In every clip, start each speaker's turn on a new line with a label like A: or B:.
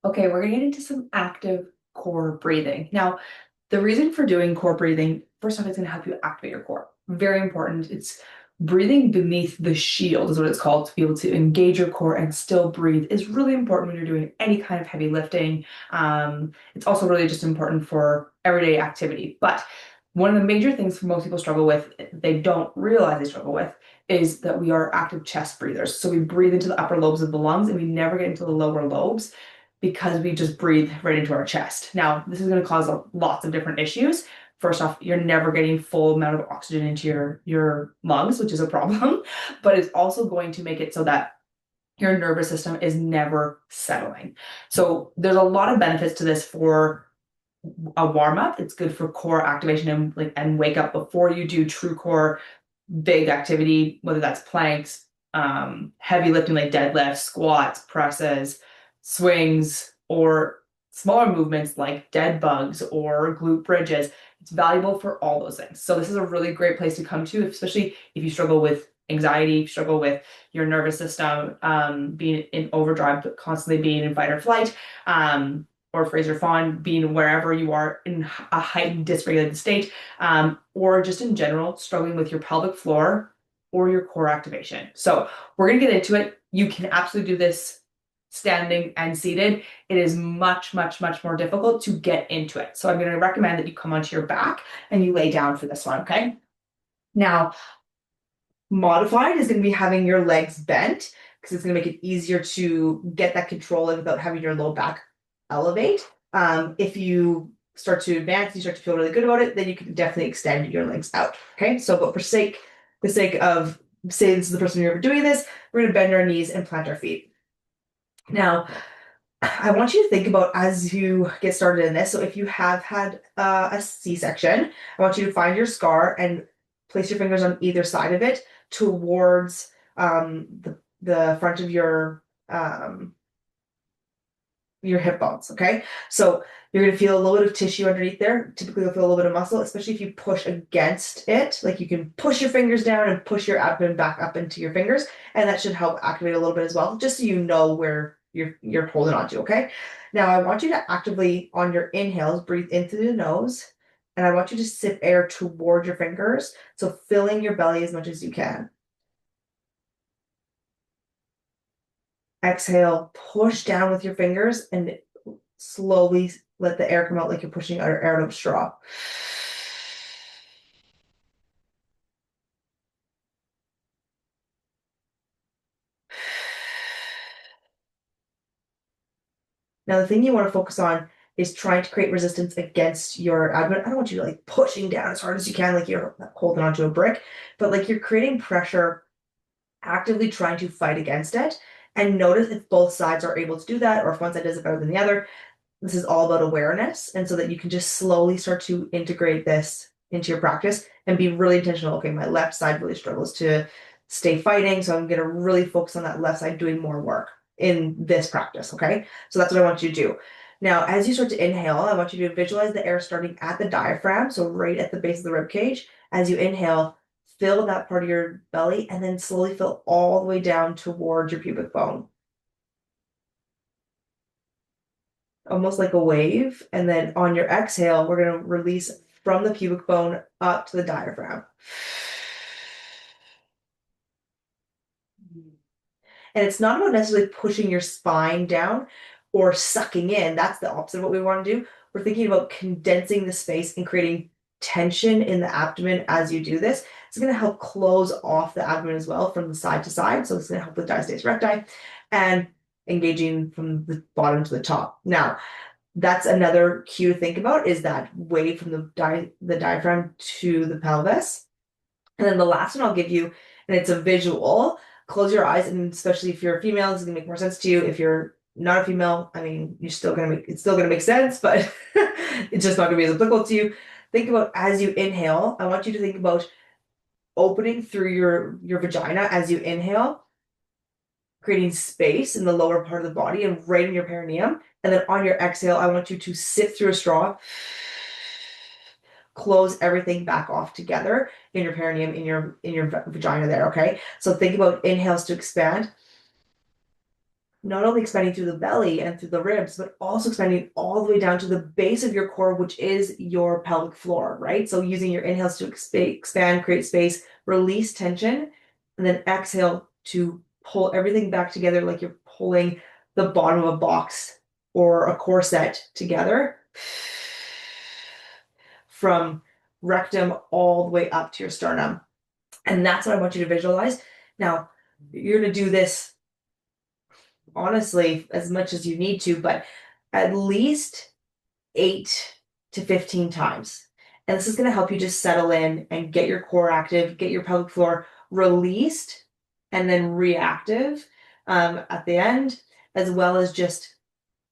A: Okay, we're gonna get into some active core breathing. Now, the reason for doing core breathing, first off, it's gonna help you activate your core. Very important. It's breathing beneath the shield, is what it's called, to be able to engage your core and still breathe is really important when you're doing any kind of heavy lifting. It's also really just important for everyday activity. But one of the major things for most people struggle with, they don't realize they struggle with, is that we are active chest breathers. So we breathe into the upper lobes of the lungs and we never get into the lower lobes because we just breathe right into our chest. Now, this is going to cause lots of different issues. First off, you're never getting full amount of oxygen into your lungs, which is a problem, but it's also going to make it so that your nervous system is never settling. So there's a lot of benefits to this for a warm up. It's good for core activation and wake up before you do true core big activity, whether that's planks, heavy lifting like deadlifts, squats, presses, swings, or smaller movements like dead bugs or glute bridges. It's valuable for all those things. So this is a really great place to come to, especially if you struggle with anxiety, struggle with your nervous system being in overdrive, but constantly being in fight or flight. Or Fraser Fawn, being wherever you are in a heightened dysregulated state, or just in general, struggling with your pelvic floor or your core activation. So we're going to get into it. You can absolutely do this standing and seated. It is much, much, much more difficult to get into it. So I'm going to recommend that you come onto your back and you lay down for this one, okay? Now, modified is going to be having your legs bent because it's going to make it easier to get that control without having your low back elevate. If you start to advance, you start to feel really good about it, then you can definitely extend your legs out. Okay, so but for the sake of say this is the person you're ever doing this, we're going to bend our knees and plant our feet. Now, I want you to think about as you get started in this. So if you have had a C-section, I want you to find your scar and place your fingers on either side of it towards the front of your hip bones. Okay, so you're gonna feel a little bit of tissue underneath there. Typically, you'll feel a little bit of muscle, especially if you push against it. Like you can push your fingers down and push your abdomen back up into your fingers, and that should help activate a little bit as well, just so you know where you're holding on to. Okay, now I want you to actively on your inhales breathe in through the nose, and I want you to sip air toward your fingers, so filling your belly as much as you can. Exhale, push down with your fingers and slowly let the air come out like you're pushing air out of a straw. Now, the thing you want to focus on is trying to create resistance against your abdomen. I don't want you to like pushing down as hard as you can, like you're holding onto a brick, but like you're creating pressure, actively trying to fight against it. And notice if both sides are able to do that, or if one side does it better than the other. This is all about awareness. And so that you can just slowly start to integrate this into your practice and be really intentional. Okay, my left side really struggles to stay fighting. So I'm going to really focus on that left side doing more work in this practice. Okay. So that's what I want you to do. Now, as you start to inhale, I want you to visualize the air starting at the diaphragm. So right at the base of the rib cage. As you inhale, fill that part of your belly and then slowly fill all the way down towards your pubic bone. Almost like a wave. And then on your exhale, we're going to release from the pubic bone up to the diaphragm. And it's not about necessarily pushing your spine down or sucking in. That's the opposite of what we want to do. We're thinking about condensing the space and creating tension in the abdomen as you do this. It's going to help close off the abdomen as well from the side to side. So it's going to help with diastasis recti and engaging from the bottom to the top. Now, that's another cue to think about is that wave from the diaphragm to the pelvis. And then the last one I'll give you, and it's a visual. Close your eyes, and especially if you're a female, this is gonna make more sense to you. If you're not a female, I mean, it's still gonna make sense, but it's just not gonna be as applicable to you. Think about as you inhale. I want you to think about opening through your vagina as you inhale, creating space in the lower part of the body and right in your perineum. And then on your exhale, I want you to sit through a straw, close everything back off together in your perineum, in your vagina there, okay? So think about inhales to expand,
B: not only expanding through the belly and through the ribs, but also expanding all the way down to the base of your core, which is your pelvic floor, right? So using your inhales to expand, create space, release tension, and then exhale to pull everything back together like you're pulling the bottom of a box or a corset together from rectum all the way up to your sternum. And that's what I want you to visualize. Now, you're going to do this honestly as much as you need to, but at least 8 to 15 times. And this is going to help you just settle in and get your core active, get your pelvic floor released and then reactive at the end, as well as just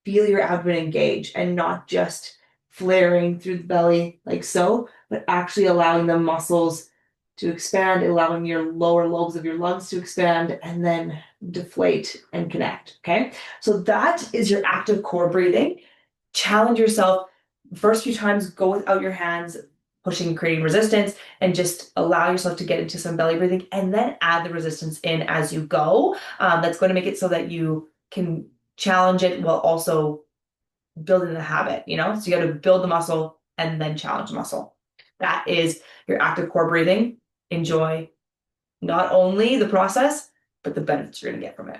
B: feel your abdomen engage and not just flaring through the belly like so, but actually allowing the muscles to expand, allowing your lower lobes of your lungs to expand and then deflate and connect. Okay. So that is your active core breathing. Challenge yourself. First few times, go without your hands, pushing, creating resistance, and just allow yourself to get into some belly breathing and then add the resistance in as you go. That's going to make it so that you can challenge it while also building the habit, So you got to build the muscle and then challenge the muscle. That is your active core breathing. Enjoy not only the process, but the benefits you're going to get from it.